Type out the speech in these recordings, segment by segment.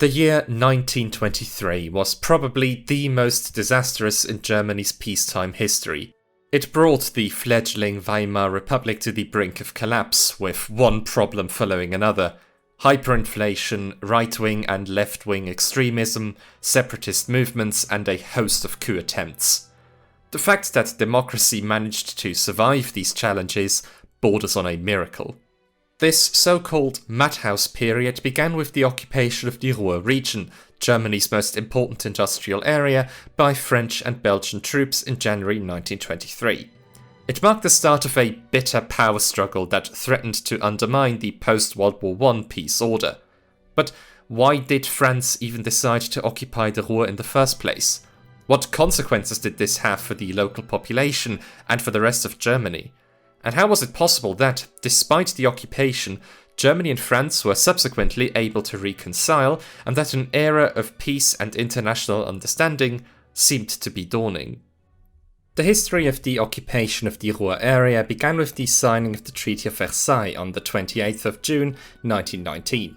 The year 1923 was probably the most disastrous in Germany's peacetime history. It brought the fledgling Weimar Republic to the brink of collapse, with one problem following another: hyperinflation, right-wing and left-wing extremism, separatist movements, and a host of coup attempts. The fact that democracy managed to survive these challenges borders on a miracle. This so-called madhouse period began with the occupation of the Ruhr region, Germany's most important industrial area, by French and Belgian troops in January 1923. It marked the start of a bitter power struggle that threatened to undermine the post-World War I peace order. But why did France even decide to occupy the Ruhr in the first place? What consequences did this have for the local population and for the rest of Germany? And how was it possible that, despite the occupation, Germany and France were subsequently able to reconcile, and that an era of peace and international understanding seemed to be dawning? The history of the occupation of the Ruhr area began with the signing of the Treaty of Versailles on the 28th of June 1919.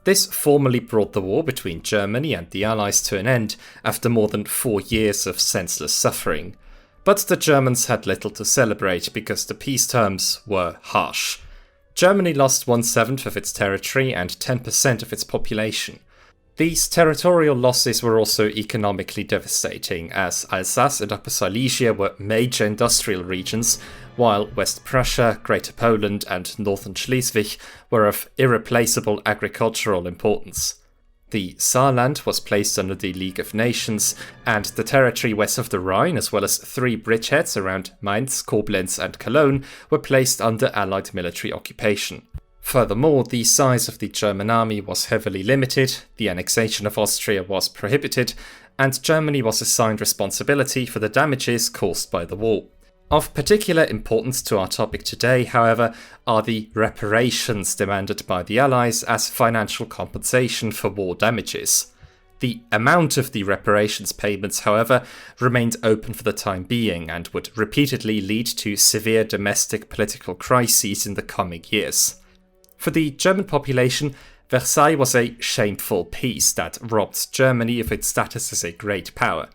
This formally brought the war between Germany and the Allies to an end after more than 4 years of senseless suffering. But the Germans had little to celebrate because the peace terms were harsh. Germany lost 1/7 of its territory and 10% of its population. These territorial losses were also economically devastating, as Alsace and Upper Silesia were major industrial regions, while West Prussia, Greater Poland, and Northern Schleswig were of irreplaceable agricultural importance. The Saarland was placed under the League of Nations, and the territory west of the Rhine, as well as 3 bridgeheads around Mainz, Koblenz, and Cologne, were placed under Allied military occupation. Furthermore, the size of the German army was heavily limited, the annexation of Austria was prohibited, and Germany was assigned responsibility for the damages caused by the war. Of particular importance to our topic today, however, are the reparations demanded by the Allies as financial compensation for war damages. The amount of the reparations payments, however, remained open for the time being and would repeatedly lead to severe domestic political crises in the coming years. For the German population, Versailles was a shameful peace that robbed Germany of its status as a great power.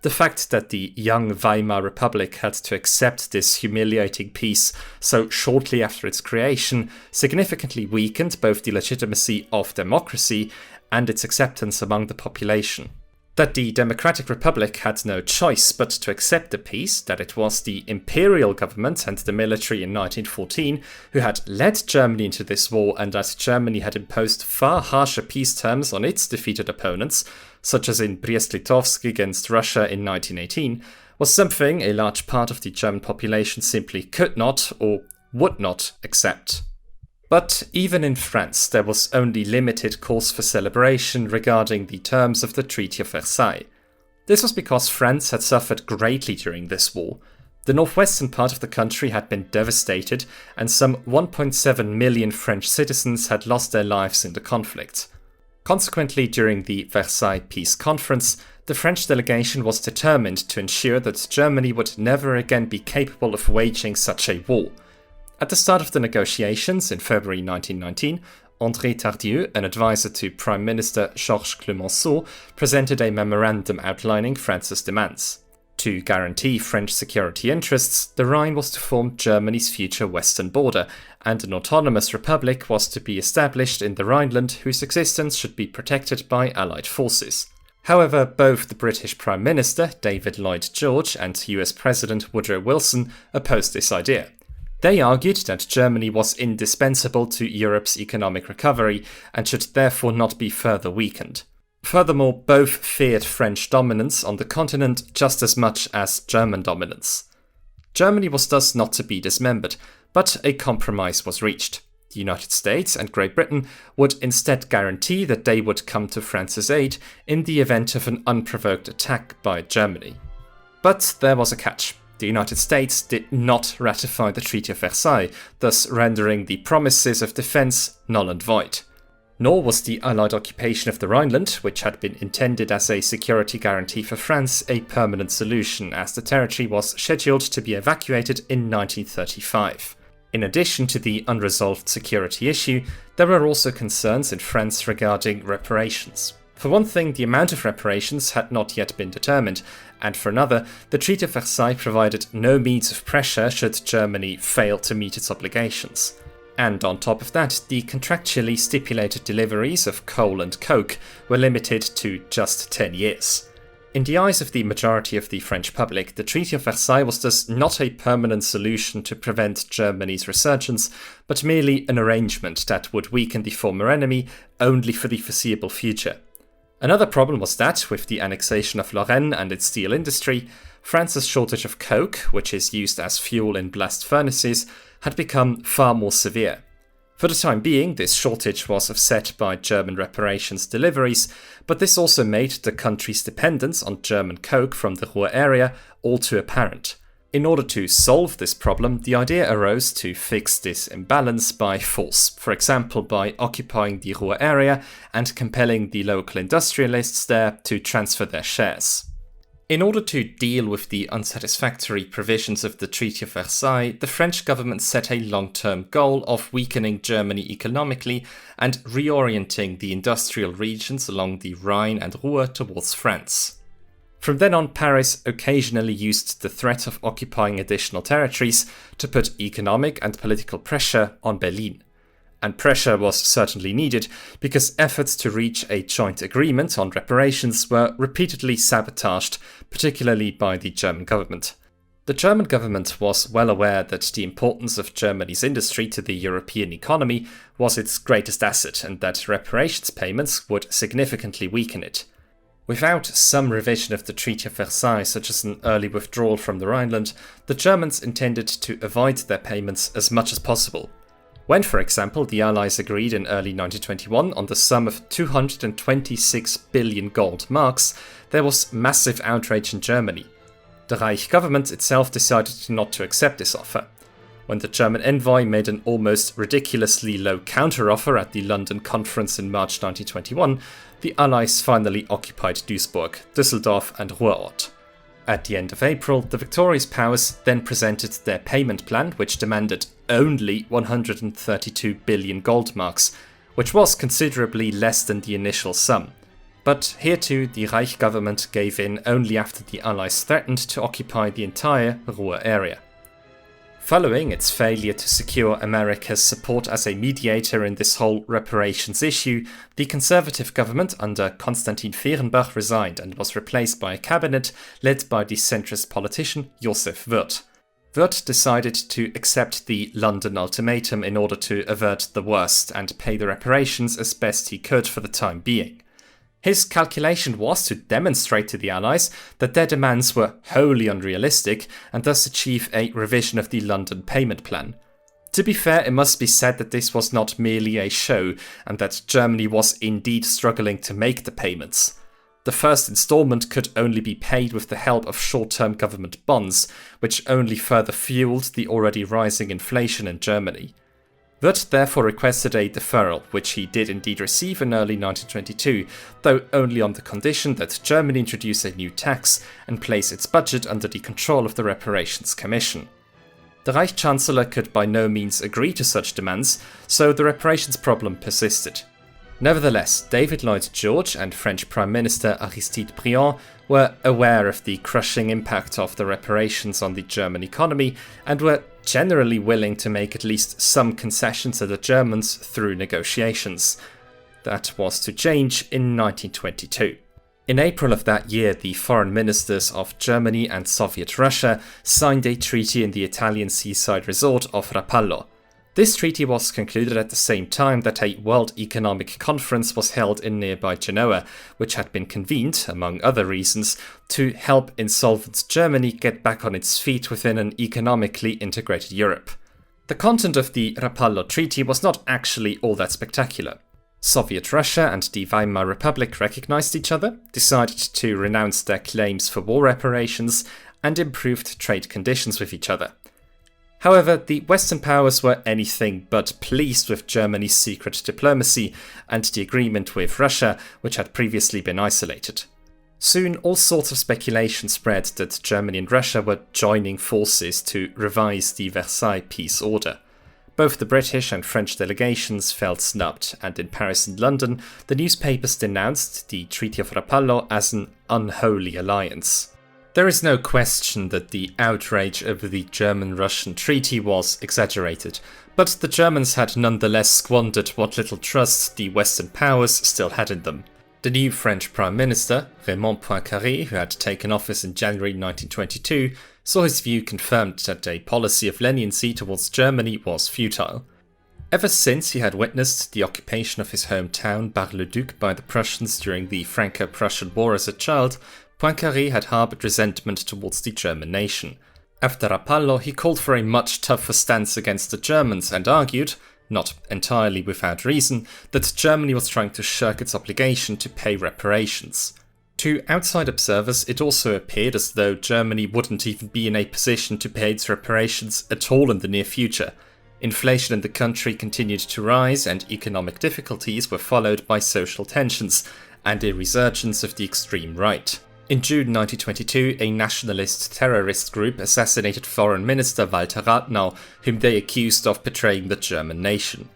The fact that the young Weimar Republic had to accept this humiliating peace so shortly after its creation significantly weakened both the legitimacy of democracy and its acceptance among the population. That the Democratic Republic had no choice but to accept the peace, that it was the imperial government and the military in 1914 who had led Germany into this war, and that Germany had imposed far harsher peace terms on its defeated opponents, such as in Brest-Litovsk against Russia in 1918, was something a large part of the German population simply could not or would not accept. But even in France, there was only limited cause for celebration regarding the terms of the Treaty of Versailles. This was because France had suffered greatly during this war. The northwestern part of the country had been devastated, and some 1.7 million French citizens had lost their lives in the conflict. Consequently, during the Versailles Peace Conference, the French delegation was determined to ensure that Germany would never again be capable of waging such a war. At the start of the negotiations in February 1919, André Tardieu, an advisor to Prime Minister Georges Clemenceau, presented a memorandum outlining France's demands. To guarantee French security interests, the Rhine was to form Germany's future western border, and an autonomous republic was to be established in the Rhineland whose existence should be protected by Allied forces. However, both the British Prime Minister, David Lloyd George, and US President Woodrow Wilson opposed this idea. They argued that Germany was indispensable to Europe's economic recovery and should therefore not be further weakened. Furthermore, both feared French dominance on the continent just as much as German dominance. Germany was thus not to be dismembered, but a compromise was reached. The United States and Great Britain would instead guarantee that they would come to France's aid in the event of an unprovoked attack by Germany. But there was a catch. The United States did not ratify the Treaty of Versailles, thus rendering the promises of defense null and void. Nor was the Allied occupation of the Rhineland, which had been intended as a security guarantee for France, a permanent solution, as the territory was scheduled to be evacuated in 1935. In addition to the unresolved security issue, there were also concerns in France regarding reparations. For one thing, the amount of reparations had not yet been determined, and for another, the Treaty of Versailles provided no means of pressure should Germany fail to meet its obligations. And on top of that, the contractually stipulated deliveries of coal and coke were limited to just 10 years. In the eyes of the majority of the French public, the Treaty of Versailles was thus not a permanent solution to prevent Germany's resurgence, but merely an arrangement that would weaken the former enemy only for the foreseeable future. Another problem was that, with the annexation of Lorraine and its steel industry, France's shortage of coke, which is used as fuel in blast furnaces, had become far more severe. For the time being, this shortage was offset by German reparations deliveries, but this also made the country's dependence on German coke from the Ruhr area all too apparent. In order to solve this problem, the idea arose to fix this imbalance by force, for example by occupying the Ruhr area and compelling the local industrialists there to transfer their shares. In order to deal with the unsatisfactory provisions of the Treaty of Versailles, the French government set a long-term goal of weakening Germany economically and reorienting the industrial regions along the Rhine and Ruhr towards France. From then on, Paris occasionally used the threat of occupying additional territories to put economic and political pressure on Berlin. And pressure was certainly needed because efforts to reach a joint agreement on reparations were repeatedly sabotaged, particularly by the German government. The German government was well aware that the importance of Germany's industry to the European economy was its greatest asset and that reparations payments would significantly weaken it. Without some revision of the Treaty of Versailles, such as an early withdrawal from the Rhineland, the Germans intended to avoid their payments as much as possible. When, for example, the Allies agreed in early 1921 on the sum of 226 billion gold marks, there was massive outrage in Germany. The Reich government itself decided not to accept this offer. When the German envoy made an almost ridiculously low counteroffer at the London conference in March 1921, the Allies finally occupied Duisburg, Düsseldorf and Ruhrort. At the end of April, the victorious powers then presented their payment plan, which demanded only 132 billion gold marks, which was considerably less than the initial sum. But here too, the Reich government gave in only after the Allies threatened to occupy the entire Ruhr area. Following its failure to secure America's support as a mediator in this whole reparations issue, the conservative government under Konstantin Fehrenbach resigned and was replaced by a cabinet led by the centrist politician Joseph Wirth. Wirth decided to accept the London ultimatum in order to avert the worst and pay the reparations as best he could for the time being. His calculation was to demonstrate to the Allies that their demands were wholly unrealistic and thus achieve a revision of the London payment plan. To be fair, it must be said that this was not merely a show and that Germany was indeed struggling to make the payments. The first installment could only be paid with the help of short-term government bonds, which only further fueled the already rising inflation in Germany. Wirth therefore requested a deferral, which he did indeed receive in early 1922, though only on the condition that Germany introduce a new tax and place its budget under the control of the Reparations Commission. The Reich Chancellor could by no means agree to such demands, so the reparations problem persisted. Nevertheless, David Lloyd George and French Prime Minister Aristide Briand were aware of the crushing impact of the reparations on the German economy and were generally willing to make at least some concessions to the Germans through negotiations. That was to change in 1922. In April of that year, the foreign ministers of Germany and Soviet Russia signed a treaty in the Italian seaside resort of Rapallo. This treaty was concluded at the same time that a World Economic Conference was held in nearby Genoa, which had been convened, among other reasons, to help insolvent Germany get back on its feet within an economically integrated Europe. The content of the Rapallo Treaty was not actually all that spectacular. Soviet Russia and the Weimar Republic recognized each other, decided to renounce their claims for war reparations, and improved trade conditions with each other. However, the Western powers were anything but pleased with Germany's secret diplomacy and the agreement with Russia, which had previously been isolated. Soon, all sorts of speculation spread that Germany and Russia were joining forces to revise the Versailles peace order. Both the British and French delegations felt snubbed, and in Paris and London, the newspapers denounced the Treaty of Rapallo as an unholy alliance. There is no question that the outrage over the German-Russian treaty was exaggerated, but the Germans had nonetheless squandered what little trust the Western powers still had in them. The new French Prime Minister, Raymond Poincaré, who had taken office in January 1922, saw his view confirmed that a policy of leniency towards Germany was futile. Ever since he had witnessed the occupation of his hometown Bar-le-Duc by the Prussians during the Franco-Prussian War as a child, Poincaré had harboured resentment towards the German nation. After Rapallo, he called for a much tougher stance against the Germans and argued, not entirely without reason, that Germany was trying to shirk its obligation to pay reparations. To outside observers, it also appeared as though Germany wouldn't even be in a position to pay its reparations at all in the near future. Inflation in the country continued to rise, and economic difficulties were followed by social tensions and a resurgence of the extreme right. In June 1922, a nationalist terrorist group assassinated Foreign Minister Walter Rathenau, whom they accused of betraying the German nation.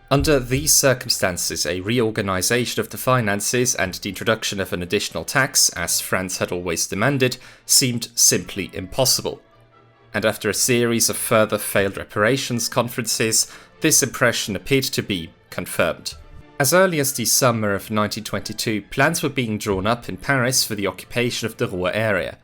Under these circumstances, a reorganization of the finances and the introduction of an additional tax, as France had always demanded, seemed simply impossible. And after a series of further failed reparations conferences, this impression appeared to be confirmed. As early as the summer of 1922, plans were being drawn up in Paris for the occupation of the Ruhr area.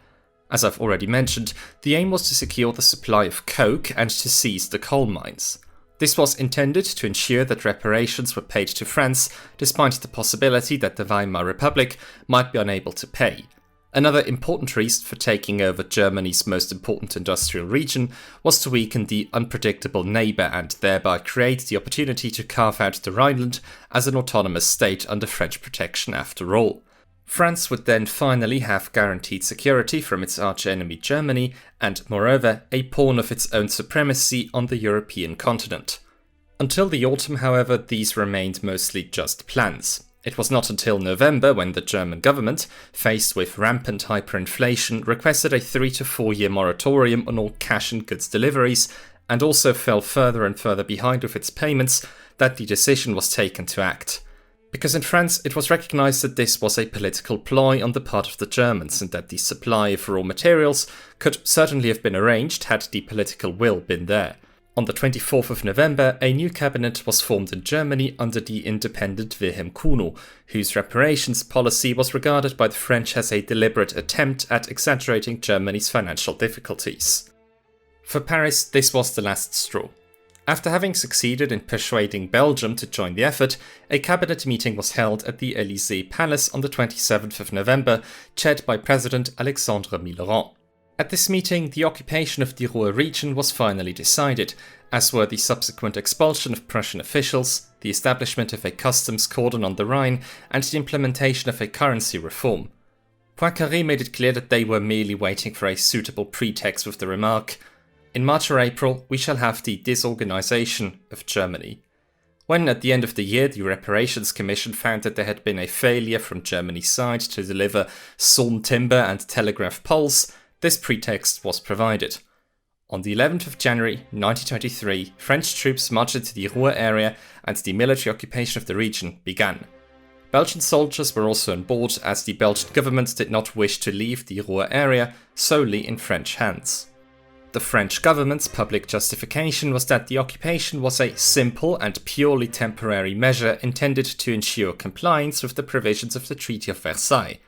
As I've already mentioned, the aim was to secure the supply of coke and to seize the coal mines. This was intended to ensure that reparations were paid to France, despite the possibility that the Weimar Republic might be unable to pay. Another important reason for taking over Germany's most important industrial region was to weaken the unpredictable neighbour and thereby create the opportunity to carve out the Rhineland as an autonomous state under French protection after all. France would then finally have guaranteed security from its arch-enemy Germany and, moreover, a pawn of its own supremacy on the European continent. Until the autumn, however, these remained mostly just plans. It was not until November when the German government, faced with rampant hyperinflation, requested a 3 to 4 year moratorium on all cash and goods deliveries, and also fell further and further behind with its payments, that the decision was taken to act. Because in France it was recognised that this was a political ploy on the part of the Germans, and that the supply of raw materials could certainly have been arranged had the political will been there. On the 24th of November, a new cabinet was formed in Germany under the independent Wilhelm Kuno, whose reparations policy was regarded by the French as a deliberate attempt at exaggerating Germany's financial difficulties. For Paris, this was the last straw. After having succeeded in persuading Belgium to join the effort, a cabinet meeting was held at the Élysée Palace on the 27th of November, chaired by President Alexandre Millerand. At this meeting, the occupation of the Ruhr region was finally decided, as were the subsequent expulsion of Prussian officials, the establishment of a customs cordon on the Rhine, and the implementation of a currency reform. Poincaré made it clear that they were merely waiting for a suitable pretext with the remark, "In March or April, we shall have the disorganization of Germany." When at the end of the year the Reparations Commission found that there had been a failure from Germany's side to deliver sawn timber and telegraph poles, this pretext was provided. On the 11th of January 1923, French troops marched into the Ruhr area and the military occupation of the region began. Belgian soldiers were also on board, as the Belgian government did not wish to leave the Ruhr area solely in French hands. The French government's public justification was that the occupation was a simple and purely temporary measure intended to ensure compliance with the provisions of the Treaty of Versailles.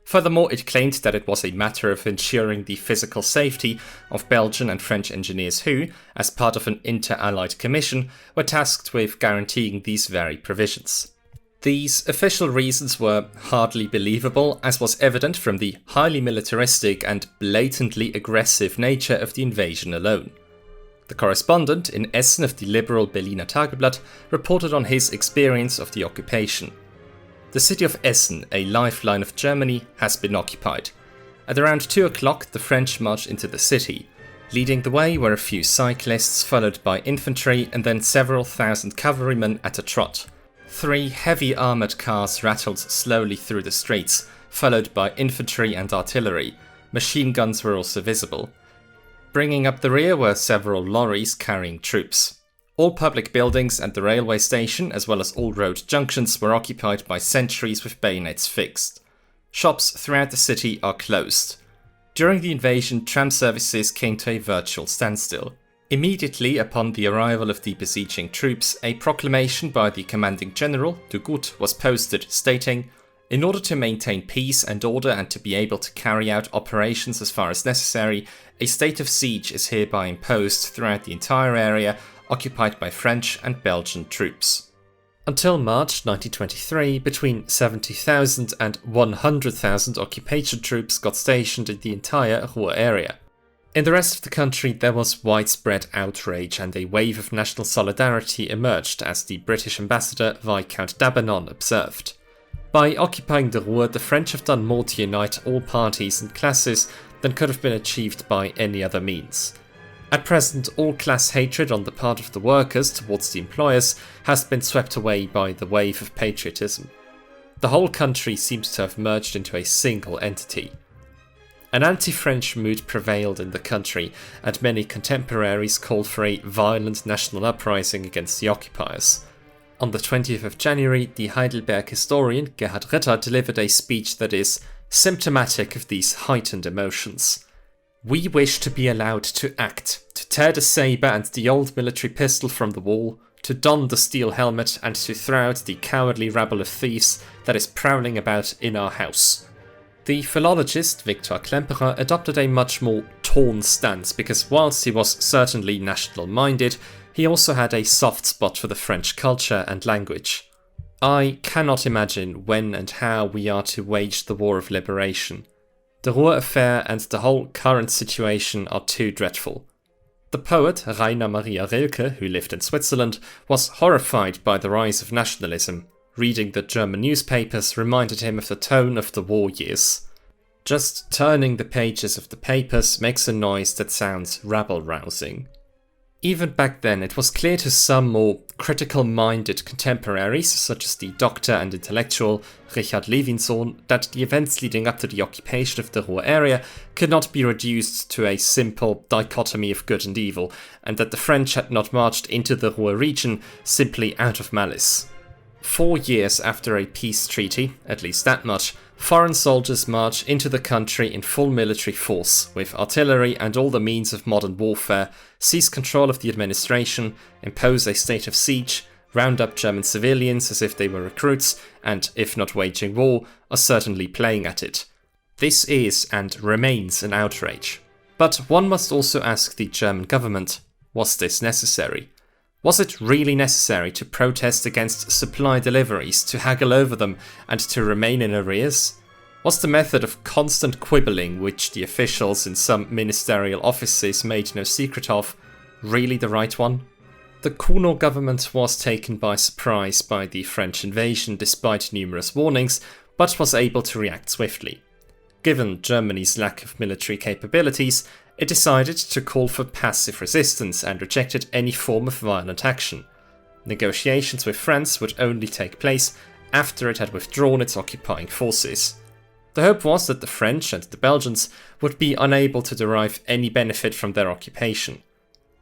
Furthermore, it claimed that it was a matter of ensuring the physical safety of Belgian and French engineers who, as part of an inter-allied commission, were tasked with guaranteeing these very provisions. These official reasons were hardly believable, as was evident from the highly militaristic and blatantly aggressive nature of the invasion alone. The correspondent in Essen of the liberal Berliner Tageblatt reported on his experience of the occupation. The city of Essen, a lifeline of Germany, has been occupied. At around 2 o'clock, the French marched into the city. Leading the way were a few cyclists, followed by infantry, and then several thousand cavalrymen at a trot. 3 heavy armoured cars rattled slowly through the streets, followed by infantry and artillery. Machine guns were also visible. Bringing up the rear were several lorries carrying troops. All public buildings and the railway station, as well as all road junctions, were occupied by sentries with bayonets fixed. Shops throughout the city are closed. During the invasion, tram services came to a virtual standstill. Immediately upon the arrival of the besieging troops, a proclamation by the commanding general, de Gut, was posted stating, "In order to maintain peace and order and to be able to carry out operations as far as necessary, a state of siege is hereby imposed throughout the entire area occupied by French and Belgian troops." Until March 1923, between 70,000 and 100,000 occupation troops got stationed in the entire Ruhr area. In the rest of the country, there was widespread outrage and a wave of national solidarity emerged, as the British ambassador Viscount d'Abenon observed. By occupying the Ruhr, the French have done more to unite all parties and classes than could have been achieved by any other means. At present, all class hatred on the part of the workers towards the employers has been swept away by the wave of patriotism. The whole country seems to have merged into a single entity. An anti-French mood prevailed in the country, and many contemporaries called for a violent national uprising against the occupiers. On the 20th of January, the Heidelberg historian Gerhard Ritter delivered a speech that is symptomatic of these heightened emotions. "We wish to be allowed to act, to tear the sabre and the old military pistol from the wall, to don the steel helmet and to throw out the cowardly rabble of thieves that is prowling about in our house." The philologist Victor Klemperer adopted a much more torn stance because whilst he was certainly national-minded, he also had a soft spot for the French culture and language. "I cannot imagine when and how we are to wage the war of liberation. The Ruhr affair and the whole current situation are too dreadful." The poet Rainer Maria Rilke, who lived in Switzerland, was horrified by the rise of nationalism. Reading the German newspapers reminded him of the tone of the war years. Just turning the pages of the papers makes a noise that sounds rabble-rousing. Even back then, it was clear to some more critical-minded contemporaries, such as the doctor and intellectual Richard Levinsohn, that the events leading up to the occupation of the Ruhr area could not be reduced to a simple dichotomy of good and evil, and that the French had not marched into the Ruhr region simply out of malice. 4 years after a peace treaty, at least that much, foreign soldiers march into the country in full military force, with artillery and all the means of modern warfare, seize control of the administration, impose a state of siege, round up German civilians as if they were recruits, and, if not waging war, are certainly playing at it. This is and remains an outrage. But one must also ask the German government, was this necessary? Was it really necessary to protest against supply deliveries, to haggle over them, and to remain in arrears? Was the method of constant quibbling, which the officials in some ministerial offices made no secret of, really the right one? The Conan government was taken by surprise by the French invasion despite numerous warnings, but was able to react swiftly. Given Germany's lack of military capabilities, it decided to call for passive resistance and rejected any form of violent action. Negotiations with France would only take place after it had withdrawn its occupying forces. The hope was that the French and the Belgians would be unable to derive any benefit from their occupation.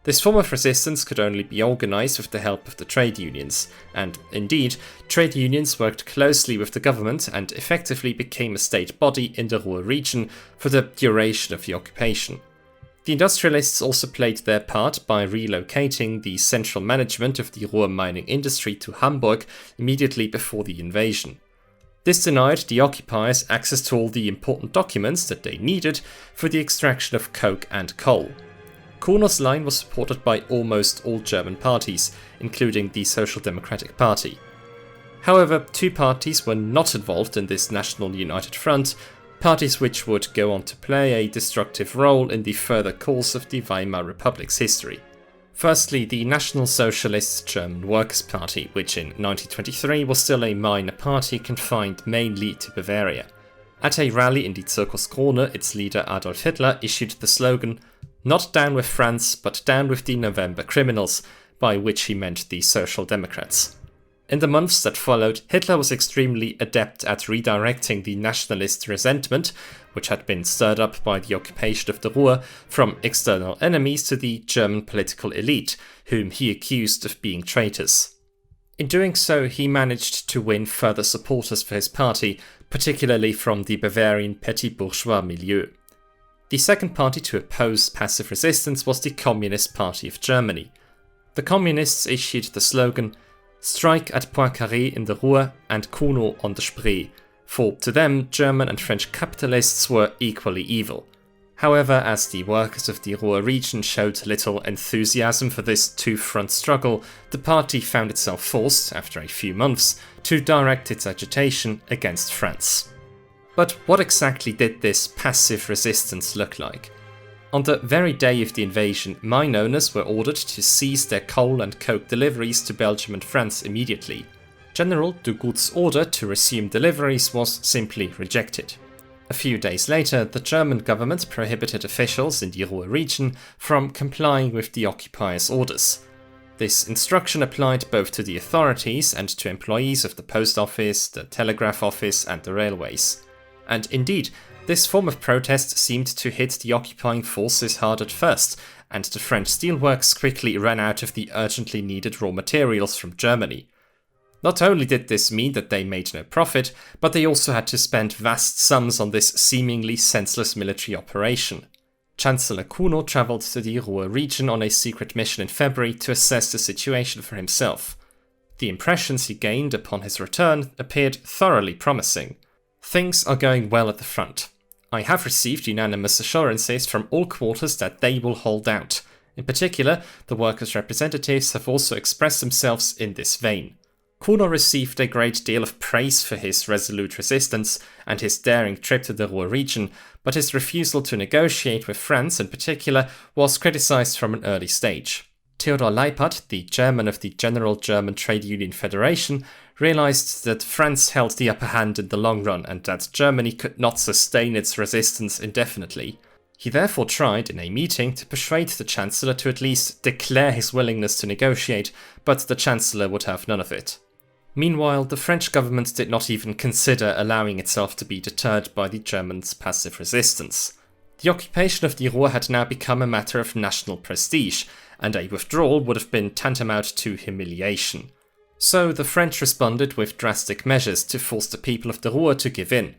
This form of resistance could only be organised with the help of the trade unions, and indeed, trade unions worked closely with the government and effectively became a state body in the Ruhr region for the duration of the occupation. The industrialists also played their part by relocating the central management of the Ruhr mining industry to Hamburg immediately before the invasion. This denied the occupiers access to all the important documents that they needed for the extraction of coke and coal. Conan's line was supported by almost all German parties, including the Social Democratic Party. However, 2 parties were not involved in this National United Front, parties which would go on to play a destructive role in the further course of the Weimar Republic's history. Firstly, the National Socialist German Workers' Party, which in 1923 was still a minor party confined mainly to Bavaria. At a rally in the Zirkus Krone, its leader Adolf Hitler issued the slogan, "Not down with France, but down with the November criminals," by which he meant the Social Democrats. In the months that followed, Hitler was extremely adept at redirecting the nationalist resentment, which had been stirred up by the occupation of the Ruhr, from external enemies to the German political elite, whom he accused of being traitors. In doing so, he managed to win further supporters for his party, particularly from the Bavarian petit bourgeois milieu. The second party to oppose passive resistance was the Communist Party of Germany. The Communists issued the slogan "Strike at Poincaré in the Ruhr and Kuno on the Spree," for to them German and French capitalists were equally evil. However, as the workers of the Ruhr region showed little enthusiasm for this two-front struggle, the party found itself forced, after a few months, to direct its agitation against France. But what exactly did this passive resistance look like? On the very day of the invasion, mine owners were ordered to cease their coal and coke deliveries to Belgium and France immediately. General de Good's order to resume deliveries was simply rejected. A few days later, the German government prohibited officials in the Ruhr region from complying with the occupiers' orders. This instruction applied both to the authorities and to employees of the post office, the telegraph office, and the railways. And indeed, this form of protest seemed to hit the occupying forces hard at first, and the French steelworks quickly ran out of the urgently needed raw materials from Germany. Not only did this mean that they made no profit, but they also had to spend vast sums on this seemingly senseless military operation. Chancellor Kuno travelled to the Ruhr region on a secret mission in February to assess the situation for himself. The impressions he gained upon his return appeared thoroughly promising. Things are going well at the front. I have received unanimous assurances from all quarters that they will hold out. In particular, the workers' representatives have also expressed themselves in this vein. Kuno received a great deal of praise for his resolute resistance and his daring trip to the Ruhr region, but his refusal to negotiate with France in particular was criticized from an early stage. Theodor Leipert, the chairman of the General German Trade Union Federation, realized that France held the upper hand in the long run and that Germany could not sustain its resistance indefinitely. He therefore tried in a meeting to persuade the Chancellor to at least declare his willingness to negotiate, but the Chancellor would have none of it. Meanwhile, the French government did not even consider allowing itself to be deterred by the Germans' passive resistance. The occupation of the Ruhr had now become a matter of national prestige, and a withdrawal would have been tantamount to humiliation. So the French responded with drastic measures to force the people of the Ruhr to give in.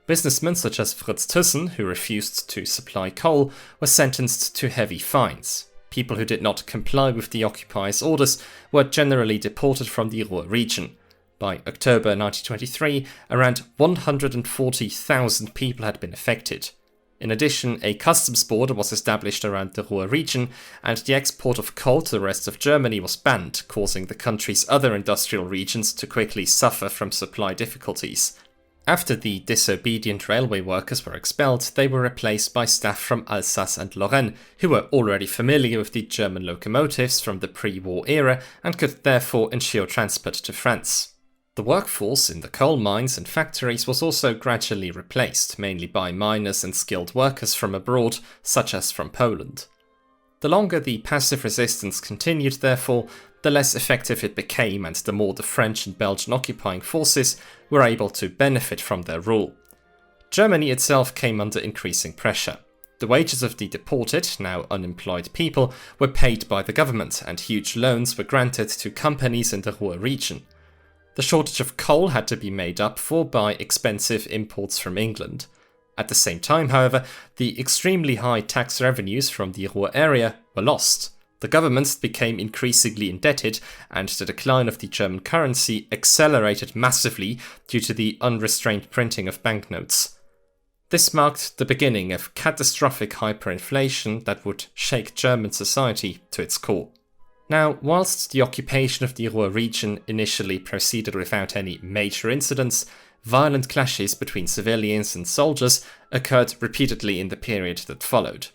Businessmen such as Fritz Thyssen, who refused to supply coal, were sentenced to heavy fines. People who did not comply with the occupiers' orders were generally deported from the Ruhr region. By October 1923, around 140,000 people had been affected. In addition, a customs border was established around the Ruhr region, and the export of coal to the rest of Germany was banned, causing the country's other industrial regions to quickly suffer from supply difficulties. After the disobedient railway workers were expelled, they were replaced by staff from Alsace and Lorraine, who were already familiar with the German locomotives from the pre-war era and could therefore ensure transport to France. The workforce in the coal mines and factories was also gradually replaced, mainly by miners and skilled workers from abroad, such as from Poland. The longer the passive resistance continued, therefore, the less effective it became and the more the French and Belgian occupying forces were able to benefit from their rule. Germany itself came under increasing pressure. The wages of the deported, now unemployed people were paid by the government, and huge loans were granted to companies in the Ruhr region. The shortage of coal had to be made up for by expensive imports from England. At the same time, however, the extremely high tax revenues from the Ruhr area were lost. The government became increasingly indebted, and the decline of the German currency accelerated massively due to the unrestrained printing of banknotes. This marked the beginning of catastrophic hyperinflation that would shake German society to its core. Now, whilst the occupation of the Ruhr region initially proceeded without any major incidents, violent clashes between civilians and soldiers occurred repeatedly in the period that followed.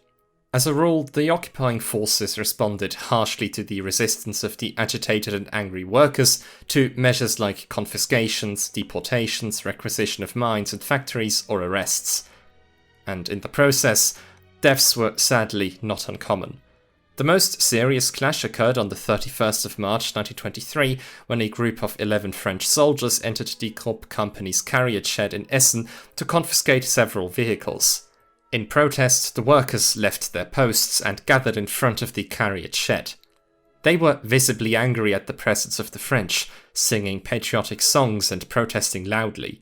As a rule, the occupying forces responded harshly to the resistance of the agitated and angry workers to measures like confiscations, deportations, requisition of mines and factories, or arrests. And in the process, deaths were sadly not uncommon. The most serious clash occurred on the 31st of March 1923 when a group of 11 French soldiers entered the Krupp Company's carriage shed in Essen to confiscate several vehicles. In protest, the workers left their posts and gathered in front of the carriage shed. They were visibly angry at the presence of the French, singing patriotic songs and protesting loudly.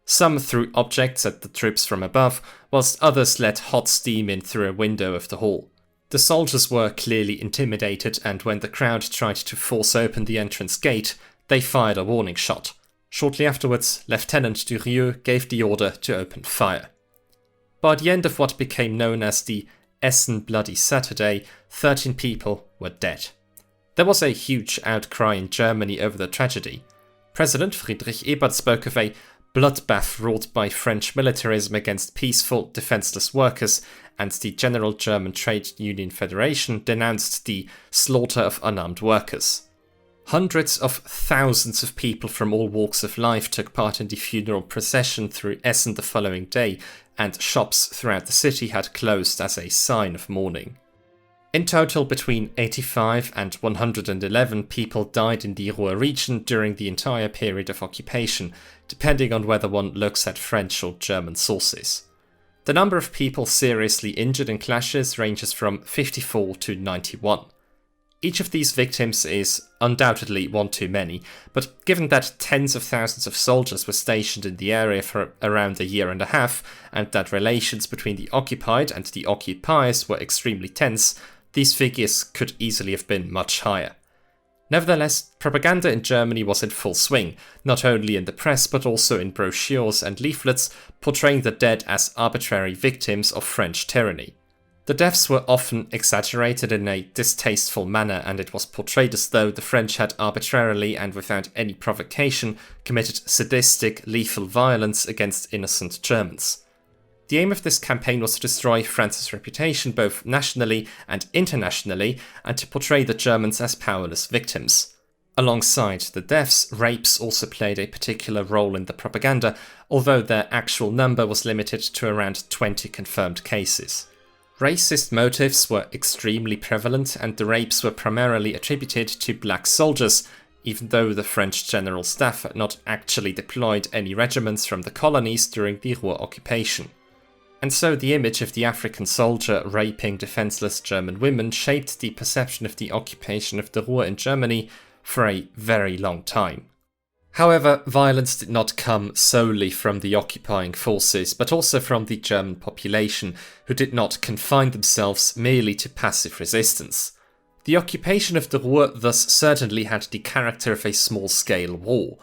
Some threw objects at the troops from above, whilst others let hot steam in through a window of the hall. The soldiers were clearly intimidated, and when the crowd tried to force open the entrance gate, they fired a warning shot. Shortly afterwards, Lieutenant Durieux gave the order to open fire. By the end of what became known as the Essen Bloody Saturday, 13 people were dead. There was a huge outcry in Germany over the tragedy. President Friedrich Ebert spoke of a bloodbath wrought by French militarism against peaceful, defenseless workers, and the General German Trade Union Federation denounced the slaughter of unarmed workers. Hundreds of thousands of people from all walks of life took part in the funeral procession through Essen the following day, and shops throughout the city had closed as a sign of mourning. In total, between 85 and 111 people died in the Ruhr region during the entire period of occupation, depending on whether one looks at French or German sources. The number of people seriously injured in clashes ranges from 54 to 91. Each of these victims is undoubtedly one too many, but given that tens of thousands of soldiers were stationed in the area for around a year and a half, and that relations between the occupied and the occupiers were extremely tense, these figures could easily have been much higher. Nevertheless, propaganda in Germany was in full swing, not only in the press but also in brochures and leaflets portraying the dead as arbitrary victims of French tyranny. The deaths were often exaggerated in a distasteful manner, and it was portrayed as though the French had arbitrarily and without any provocation committed sadistic, lethal violence against innocent Germans. The aim of this campaign was to destroy France's reputation both nationally and internationally, and to portray the Germans as powerless victims. Alongside the deaths, rapes also played a particular role in the propaganda, although their actual number was limited to around 20 confirmed cases. Racist motives were extremely prevalent, and the rapes were primarily attributed to black soldiers, even though the French General Staff had not actually deployed any regiments from the colonies during the Ruhr occupation. And so the image of the African soldier raping defenseless German women shaped the perception of the occupation of the Ruhr in Germany for a very long time. However, violence did not come solely from the occupying forces, but also from the German population, who did not confine themselves merely to passive resistance. The occupation of the Ruhr thus certainly had the character of a small-scale war.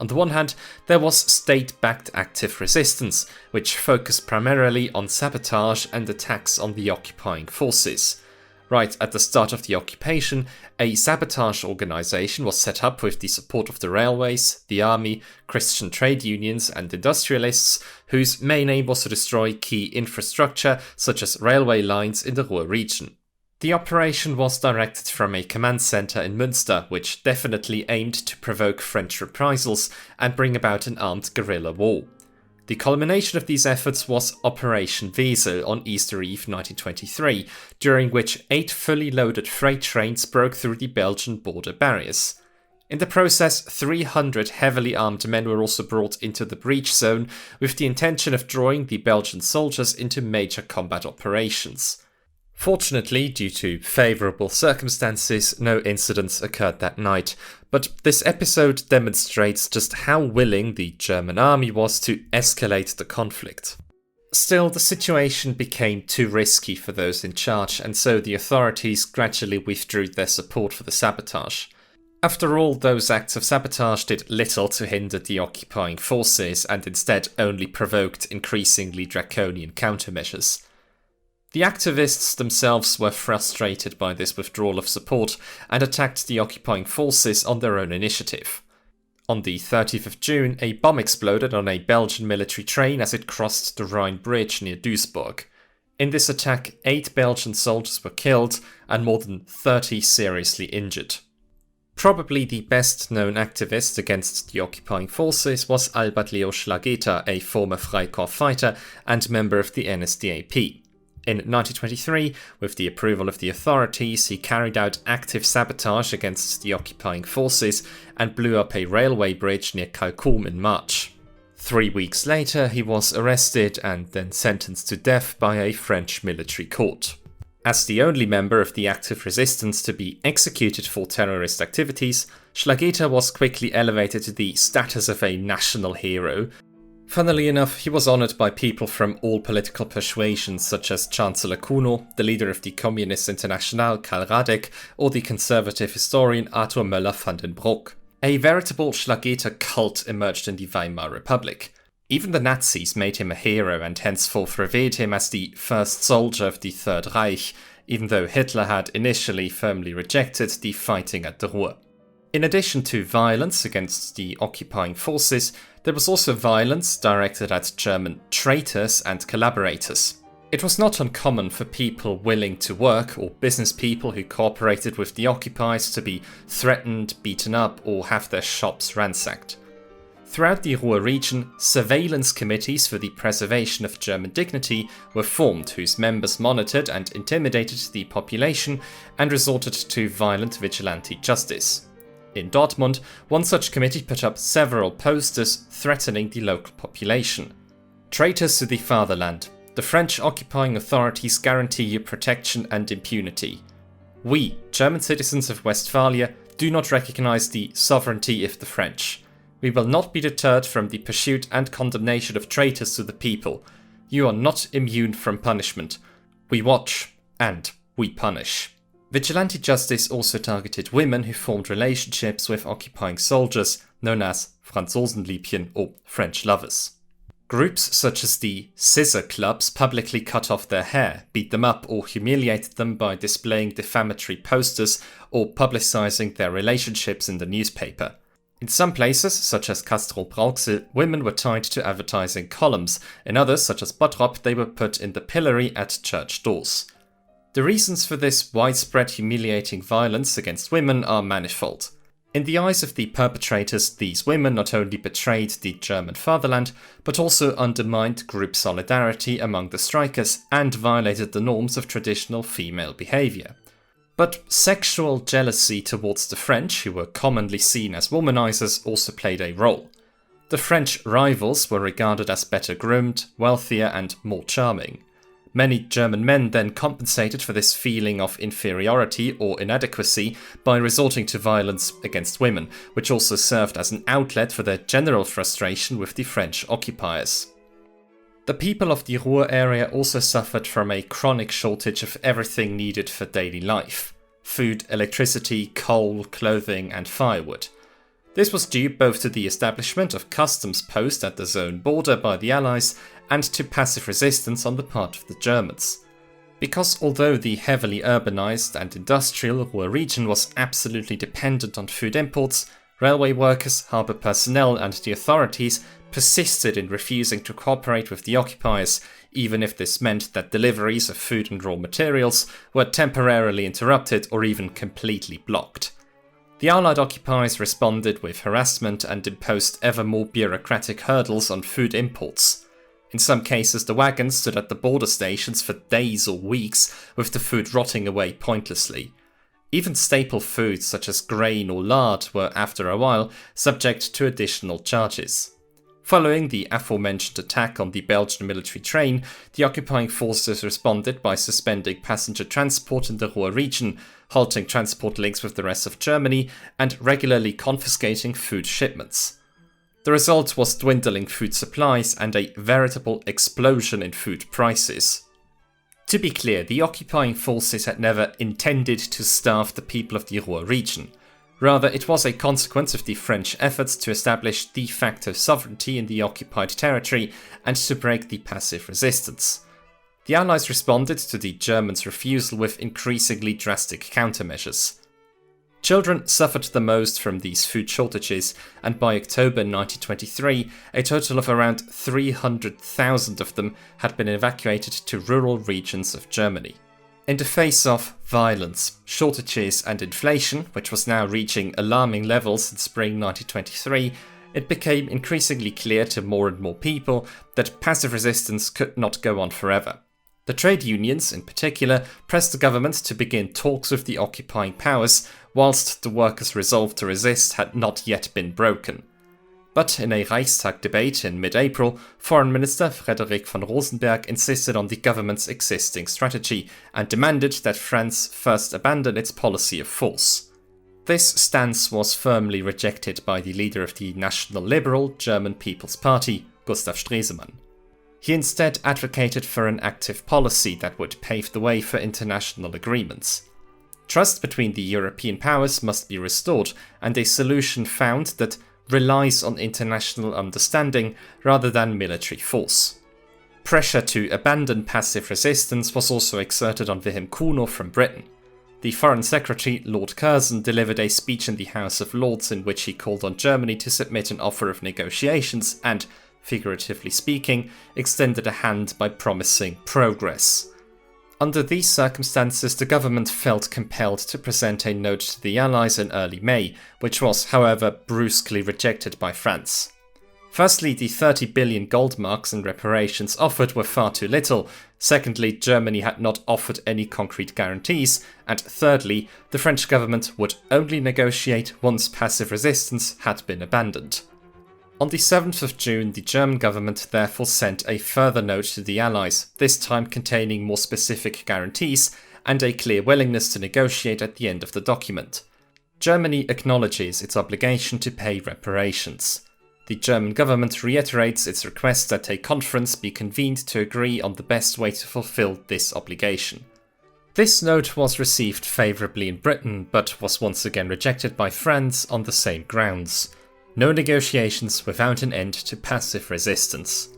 On the one hand, there was state-backed active resistance, which focused primarily on sabotage and attacks on the occupying forces. Right at the start of the occupation, a sabotage organization was set up with the support of the railways, the army, Christian trade unions and industrialists, whose main aim was to destroy key infrastructure such as railway lines in the Ruhr region. The operation was directed from a command center in Münster, which definitely aimed to provoke French reprisals and bring about an armed guerrilla war. The culmination of these efforts was Operation Wesel on Easter Eve 1923, during which 8 fully loaded freight trains broke through the Belgian border barriers. In the process, 300 heavily armed men were also brought into the breach zone, with the intention of drawing the Belgian soldiers into major combat operations. Fortunately, due to favourable circumstances, no incidents occurred that night, but this episode demonstrates just how willing the German army was to escalate the conflict. Still, the situation became too risky for those in charge, and so the authorities gradually withdrew their support for the sabotage. After all, those acts of sabotage did little to hinder the occupying forces, and instead only provoked increasingly draconian countermeasures. The activists themselves were frustrated by this withdrawal of support and attacked the occupying forces on their own initiative. On the 30th of June, a bomb exploded on a Belgian military train as it crossed the Rhine Bridge near Duisburg. In this attack, 8 Belgian soldiers were killed and more than 30 seriously injured. Probably the best known activist against the occupying forces was Albert Leo Schlageter, a former Freikorps fighter and member of the NSDAP. In 1923, with the approval of the authorities, he carried out active sabotage against the occupying forces and blew up a railway bridge near Kalkum in March. 3 weeks later, he was arrested and then sentenced to death by a French military court. As the only member of the active resistance to be executed for terrorist activities, Schlageter was quickly elevated to the status of a national hero. Funnily enough, he was honoured by people from all political persuasions such as Chancellor Kuno, the leader of the Communist Internationale Karl Radek, or the conservative historian Arthur Möller-van den Broek. A veritable Schlageter cult emerged in the Weimar Republic. Even the Nazis made him a hero and henceforth revered him as the first soldier of the Third Reich, even though Hitler had initially firmly rejected the fighting at the Ruhr. In addition to violence against the occupying forces, there was also violence directed at German traitors and collaborators. It was not uncommon for people willing to work or business people who cooperated with the occupiers to be threatened, beaten up, or have their shops ransacked. Throughout the Ruhr region, surveillance committees for the preservation of German dignity were formed, whose members monitored and intimidated the population and resorted to violent vigilante justice. In Dortmund, one such committee put up several posters threatening the local population. Traitors to the fatherland. The French occupying authorities guarantee you protection and impunity. We, German citizens of Westphalia, do not recognize the sovereignty of the French. We will not be deterred from the pursuit and condemnation of traitors to the people. You are not immune from punishment. We watch and we punish. Vigilante justice also targeted women who formed relationships with occupying soldiers, known as Franzosenliebchen or French lovers. Groups such as the scissor clubs publicly cut off their hair, beat them up or humiliated them by displaying defamatory posters or publicizing their relationships in the newspaper. In some places, such as Castrop-Rauxel, women were tied to advertising columns. In others, such as Bottrop, they were put in the pillory at church doors. The reasons for this widespread humiliating violence against women are manifold. In the eyes of the perpetrators, these women not only betrayed the German fatherland, but also undermined group solidarity among the strikers and violated the norms of traditional female behaviour. But sexual jealousy towards the French, who were commonly seen as womanizers, also played a role. The French rivals were regarded as better groomed, wealthier and more charming. Many German men then compensated for this feeling of inferiority or inadequacy by resorting to violence against women, which also served as an outlet for their general frustration with the French occupiers. The people of the Ruhr area also suffered from a chronic shortage of everything needed for daily life: food, electricity, coal, clothing and firewood. This was due both to the establishment of customs posts at the zone border by the Allies and to passive resistance on the part of the Germans. Because although the heavily urbanized and industrial Ruhr region was absolutely dependent on food imports, railway workers, harbour personnel and the authorities persisted in refusing to cooperate with the occupiers, even if this meant that deliveries of food and raw materials were temporarily interrupted or even completely blocked. The Allied occupiers responded with harassment and imposed ever more bureaucratic hurdles on food imports. In some cases, the wagons stood at the border stations for days or weeks, with the food rotting away pointlessly. Even staple foods such as grain or lard were, after a while, subject to additional charges. Following the aforementioned attack on the Belgian military train, the occupying forces responded by suspending passenger transport in the Ruhr region, halting transport links with the rest of Germany, and regularly confiscating food shipments. The result was dwindling food supplies and a veritable explosion in food prices. To be clear, the occupying forces had never intended to starve the people of the Ruhr region. Rather, it was a consequence of the French efforts to establish de facto sovereignty in the occupied territory and to break the passive resistance. The Allies responded to the Germans' refusal with increasingly drastic countermeasures. Children suffered the most from these food shortages, and by October 1923, a total of around 300,000 of them had been evacuated to rural regions of Germany. In the face of violence, shortages and inflation, which was now reaching alarming levels in spring 1923, it became increasingly clear to more and more people that passive resistance could not go on forever. The trade unions, in particular, pressed the government to begin talks with the occupying powers, whilst the workers' resolve to resist had not yet been broken. But in a Reichstag debate in mid-April, Foreign Minister Frederick von Rosenberg insisted on the government's existing strategy and demanded that France first abandon its policy of force. This stance was firmly rejected by the leader of the National Liberal German People's Party, Gustav Stresemann. He instead advocated for an active policy that would pave the way for international agreements. Trust between the European powers must be restored, and a solution found that relies on international understanding rather than military force. Pressure to abandon passive resistance was also exerted on Wilhelm Kuno from Britain. The Foreign Secretary, Lord Curzon, delivered a speech in the House of Lords in which he called on Germany to submit an offer of negotiations and, figuratively speaking, extended a hand by promising progress. Under these circumstances, the government felt compelled to present a note to the Allies in early May, which was, however, brusquely rejected by France. Firstly, the 30 billion gold marks in reparations offered were far too little. Secondly, Germany had not offered any concrete guarantees. And thirdly, the French government would only negotiate once passive resistance had been abandoned. On the 7th of June, the German government therefore sent a further note to the Allies, this time containing more specific guarantees and a clear willingness to negotiate at the end of the document. Germany acknowledges its obligation to pay reparations. The German government reiterates its request that a conference be convened to agree on the best way to fulfill this obligation. This note was received favourably in Britain, but was once again rejected by France on the same grounds. No negotiations without an end to passive resistance.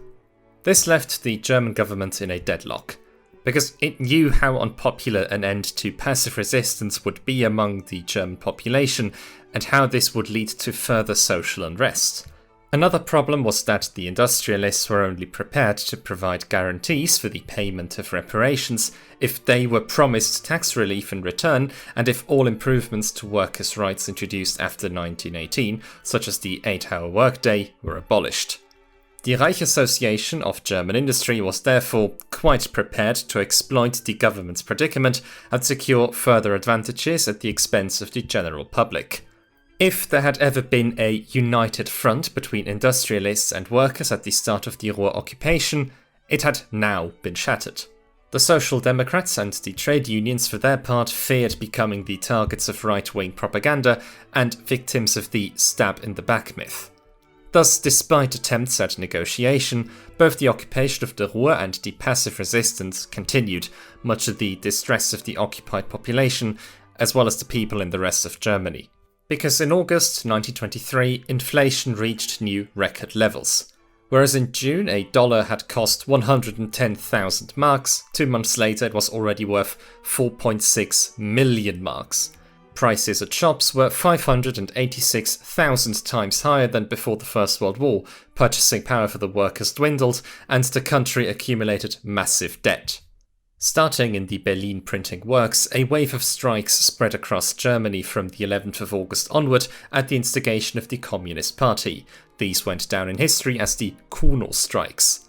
This left the German government in a deadlock, because it knew how unpopular an end to passive resistance would be among the German population, and how this would lead to further social unrest. Another problem was that the industrialists were only prepared to provide guarantees for the payment of reparations if they were promised tax relief in return and if all improvements to workers' rights introduced after 1918, such as the 8-hour workday, were abolished. The Reich Association of German Industry was therefore quite prepared to exploit the government's predicament and secure further advantages at the expense of the general public. If there had ever been a united front between industrialists and workers at the start of the Ruhr occupation, it had now been shattered. The Social Democrats and the trade unions for their part feared becoming the targets of right-wing propaganda and victims of the stab-in-the-back myth. Thus, despite attempts at negotiation, both the occupation of the Ruhr and the passive resistance continued, much to the distress of the occupied population, as well as the people in the rest of Germany. Because in August 1923, inflation reached new record levels. Whereas in June a dollar had cost 110,000 marks, 2 months later it was already worth 4.6 million marks. Prices at shops were 586,000 times higher than before the First World War, purchasing power for the workers dwindled, and the country accumulated massive debt. Starting in the Berlin printing works, a wave of strikes spread across Germany from the 11th of August onward at the instigation of the Communist Party. These went down in history as the Kuno strikes.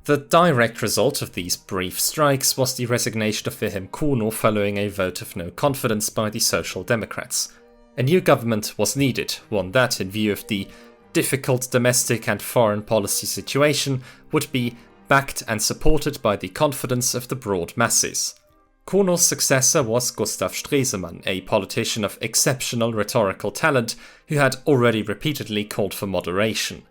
The direct result of these brief strikes was the resignation of Wilhelm Kuno following a vote of no confidence by the Social Democrats. A new government was needed, one that, in view of the difficult domestic and foreign policy situation, would be backed and supported by the confidence of the broad masses. Kuno's successor was Gustav Stresemann, a politician of exceptional rhetorical talent who had already repeatedly called for moderation.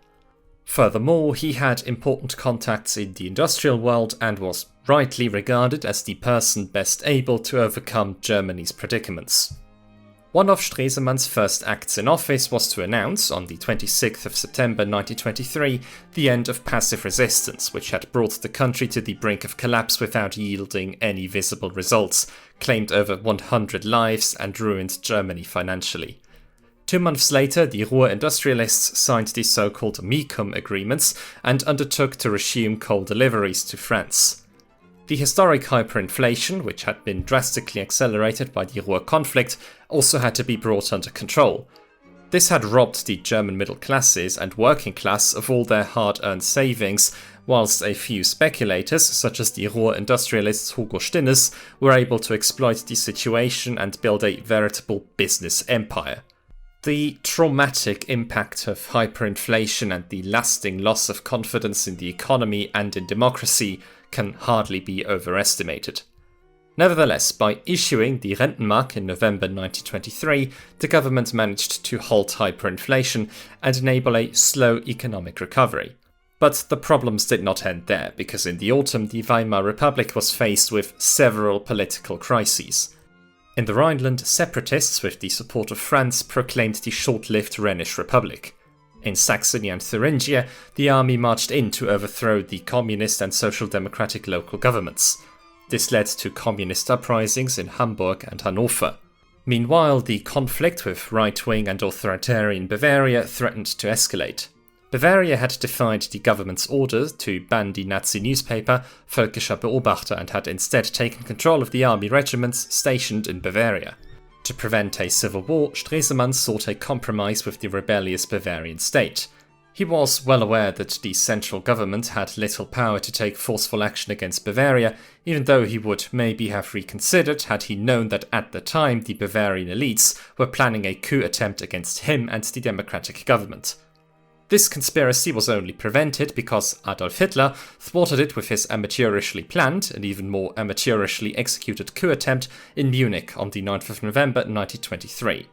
Furthermore, he had important contacts in the industrial world and was rightly regarded as the person best able to overcome Germany's predicaments. One of Stresemann's first acts in office was to announce, on the 26th of September 1923, the end of passive resistance, which had brought the country to the brink of collapse without yielding any visible results, claimed over 100 lives, and ruined Germany financially. 2 months later, the Ruhr industrialists signed the so-called Mecum agreements and undertook to resume coal deliveries to France. The historic hyperinflation, which had been drastically accelerated by the Ruhr conflict, also had to be brought under control. This had robbed the German middle classes and working class of all their hard-earned savings, whilst a few speculators, such as the Ruhr industrialists Hugo Stinnes, were able to exploit the situation and build a veritable business empire. The traumatic impact of hyperinflation and the lasting loss of confidence in the economy and in democracy can hardly be overestimated. Nevertheless, by issuing the Rentenmark in November 1923, the government managed to halt hyperinflation and enable a slow economic recovery. But the problems did not end there, because in the autumn the Weimar Republic was faced with several political crises. In the Rhineland, separatists with the support of France proclaimed the short-lived Rhenish Republic. In Saxony and Thuringia, the army marched in to overthrow the communist and social democratic local governments. This led to communist uprisings in Hamburg and Hanover. Meanwhile, the conflict with right-wing and authoritarian Bavaria threatened to escalate. Bavaria had defied the government's order to ban the Nazi newspaper Völkischer Beobachter and had instead taken control of the army regiments stationed in Bavaria. To prevent a civil war, Stresemann sought a compromise with the rebellious Bavarian state. He was well aware that the central government had little power to take forceful action against Bavaria, even though he would maybe have reconsidered had he known that at the time the Bavarian elites were planning a coup attempt against him and the democratic government. This conspiracy was only prevented because Adolf Hitler thwarted it with his amateurishly planned and even more amateurishly executed coup attempt in Munich on the 9th of November 1923.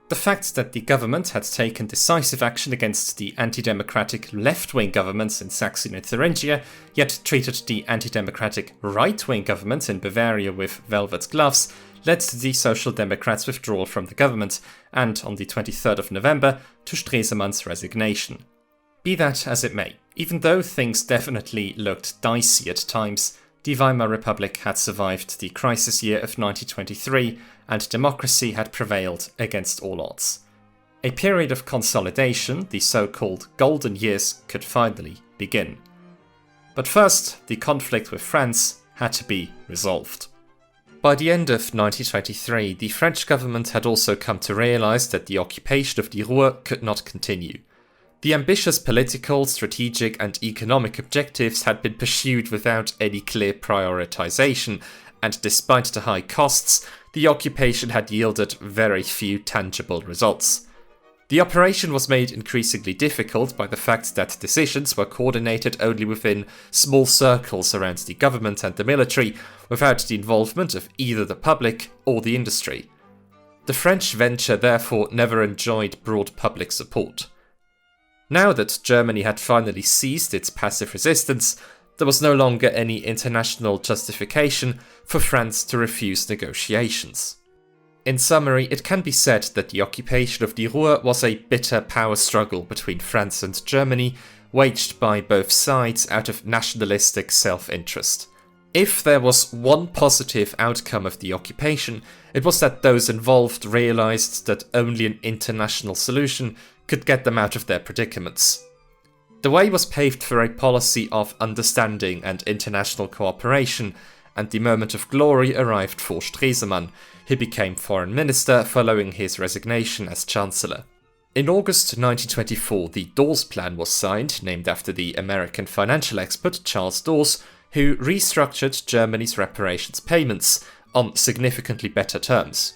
The fact that the government had taken decisive action against the anti-democratic left-wing governments in Saxony and Thuringia, yet treated the anti-democratic right-wing government in Bavaria with velvet gloves, led to the Social Democrats' withdrawal from the government, and on the 23rd of November, to Stresemann's resignation. Be that as it may, even though things definitely looked dicey at times, the Weimar Republic had survived the crisis year of 1923, and democracy had prevailed against all odds. A period of consolidation, the so-called Golden Years, could finally begin. But first, the conflict with France had to be resolved. By the end of 1923, the French government had also come to realize that the occupation of the Ruhr could not continue. The ambitious political, strategic and economic objectives had been pursued without any clear prioritization, and despite the high costs, the occupation had yielded very few tangible results. The operation was made increasingly difficult by the fact that decisions were coordinated only within small circles around the government and the military, without the involvement of either the public or the industry. The French venture therefore never enjoyed broad public support. Now that Germany had finally ceased its passive resistance, there was no longer any international justification for France to refuse negotiations. In summary, it can be said that the occupation of the Ruhr was a bitter power struggle between France and Germany, waged by both sides out of nationalistic self-interest. If there was one positive outcome of the occupation, it was that those involved realized that only an international solution could get them out of their predicaments. The way was paved for a policy of understanding and international cooperation, and the moment of glory arrived for Stresemann, who became foreign minister following his resignation as chancellor. In August 1924, the Dawes Plan was signed, named after the American financial expert Charles Dawes, who restructured Germany's reparations payments on significantly better terms.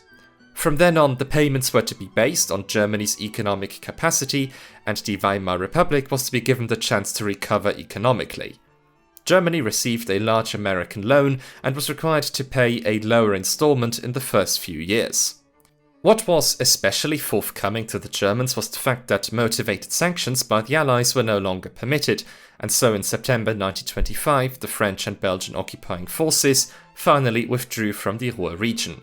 From then on, the payments were to be based on Germany's economic capacity, and the Weimar Republic was to be given the chance to recover economically. Germany received a large American loan and was required to pay a lower installment in the first few years. What was especially forthcoming to the Germans was the fact that motivated sanctions by the Allies were no longer permitted, and so in September 1925 the French and Belgian occupying forces finally withdrew from the Ruhr region.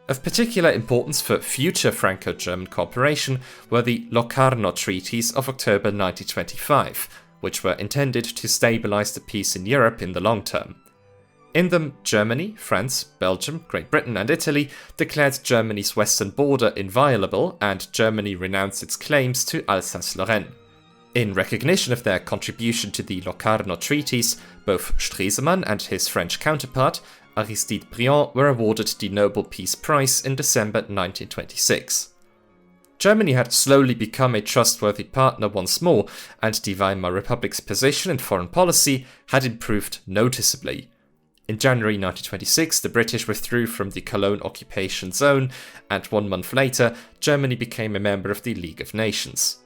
Of particular importance for future Franco-German cooperation were the Locarno treaties of October 1925, which were intended to stabilize the peace in Europe in the long term. In them, Germany, France, Belgium, Great Britain and Italy declared Germany's western border inviolable, and Germany renounced its claims to Alsace-Lorraine. In recognition of their contribution to the Locarno treaties, both Stresemann and his French counterpart, Aristide Briand, were awarded the Nobel Peace Prize in December 1926. Germany had slowly become a trustworthy partner once more, and the Weimar Republic's position in foreign policy had improved noticeably. In January 1926, the British withdrew from the Cologne occupation zone, and 1 month later, Germany became a member of the League of Nations.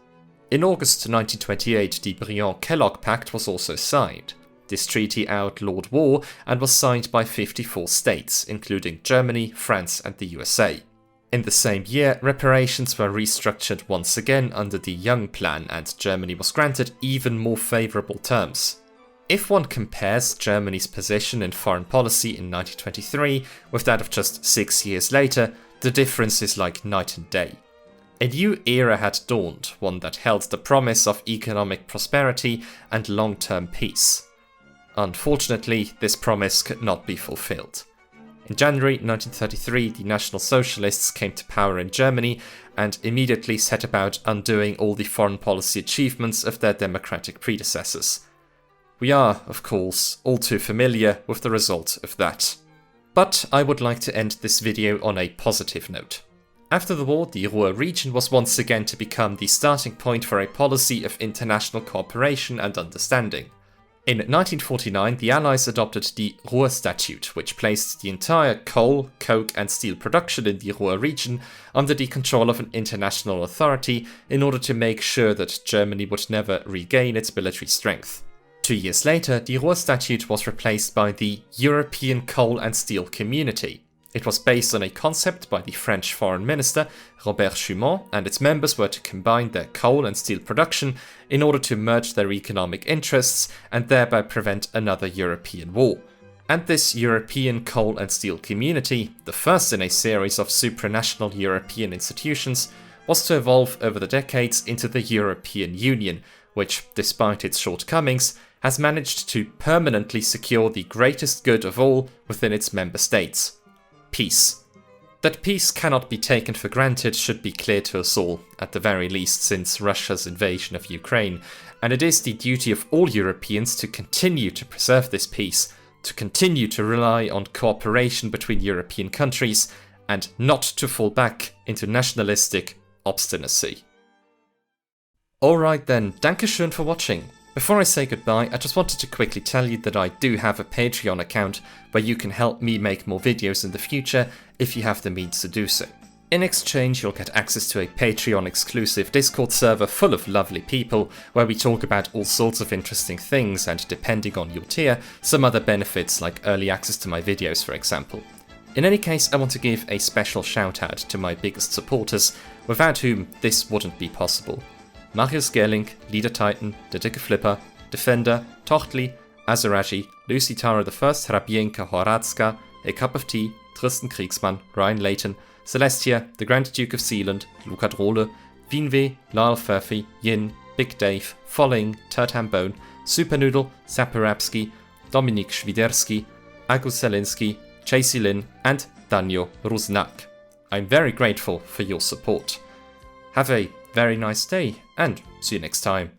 In August 1928, the Briand-Kellogg Pact was also signed. This treaty outlawed war and was signed by 54 states, including Germany, France, and the USA. In the same year, reparations were restructured once again under the Young Plan, and Germany was granted even more favourable terms. If one compares Germany's position in foreign policy in 1923 with that of just 6 years later, the difference is like night and day. A new era had dawned, one that held the promise of economic prosperity and long-term peace. Unfortunately, this promise could not be fulfilled. In January 1933, the National Socialists came to power in Germany and immediately set about undoing all the foreign policy achievements of their democratic predecessors. We are, of course, all too familiar with the result of that. But I would like to end this video on a positive note. After the war, the Ruhr region was once again to become the starting point for a policy of international cooperation and understanding. In 1949, the Allies adopted the Ruhr Statute, which placed the entire coal, coke and steel production in the Ruhr region under the control of an international authority in order to make sure that Germany would never regain its military strength. 2 years later, the Ruhr Statute was replaced by the European Coal and Steel Community. It was based on a concept by the French Foreign Minister Robert Schuman, and its members were to combine their coal and steel production in order to merge their economic interests and thereby prevent another European war. And this European Coal and Steel Community, the first in a series of supranational European institutions, was to evolve over the decades into the European Union, which, despite its shortcomings, has managed to permanently secure the greatest good of all within its member states: peace. That peace cannot be taken for granted should be clear to us all, at the very least since Russia's invasion of Ukraine, and it is the duty of all Europeans to continue to preserve this peace, to continue to rely on cooperation between European countries, and not to fall back into nationalistic obstinacy. Alright then, dankeschön for watching. Before I say goodbye, I just wanted to quickly tell you that I do have a Patreon account where you can help me make more videos in the future if you have the means to do so. In exchange, you'll get access to a Patreon exclusive Discord server full of lovely people where we talk about all sorts of interesting things, and depending on your tier, some other benefits like early access to my videos, for example. In any case, I want to give a special shout out to my biggest supporters, without whom this wouldn't be possible. Marius Gerling, Leader Titan, Der Dicke Flipper, Defender, Tochtli, Azaraji, Lucy Tara I, Hrabienka Horatska, A Cup of Tea, Tristan Kriegsmann, Ryan Layton, Celestia, the Grand Duke of Sealand, Luca Drole, Wienweh, Lyle Furphy, Yin, Big Dave, Folling, Turtham Bone, Supernoodle, Saporabski, Dominik Schwiderski, Agus Selinski, Chasey Lin, and Danio Rusnak. I'm very grateful for your support. Have a very nice day, and see you next time.